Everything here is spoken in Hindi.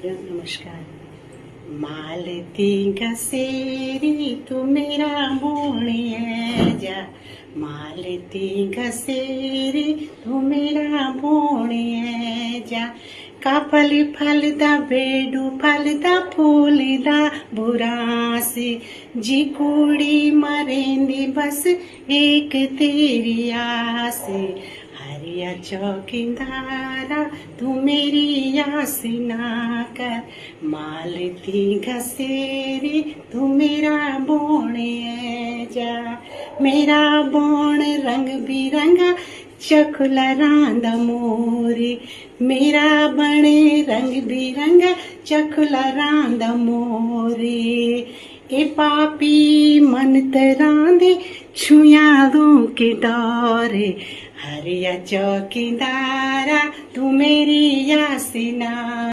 नमस्कार। मालती घसेरी तू मेरा मोणिया जा, मालती घसेरी तू मेरा मोणिया जा। कापली फलदा बेडू फलदा फूलदा बुरासी, जी कुड़ी मरेंदी बस एक तेरी आसी। हरिया चौकीदारा तू मेरी आस ना कर, मालती घसेरी तू मेरा बोण जा। मेरा बोण रंग बिरंगा चकुला रांद मोरी, मेरा बणे रंग बिरंगा चकुला रांद मोरी। ए पापी मन तरांदे छुया दूं के दौरे, हरिया चौकीदारा तू मेरी यासिना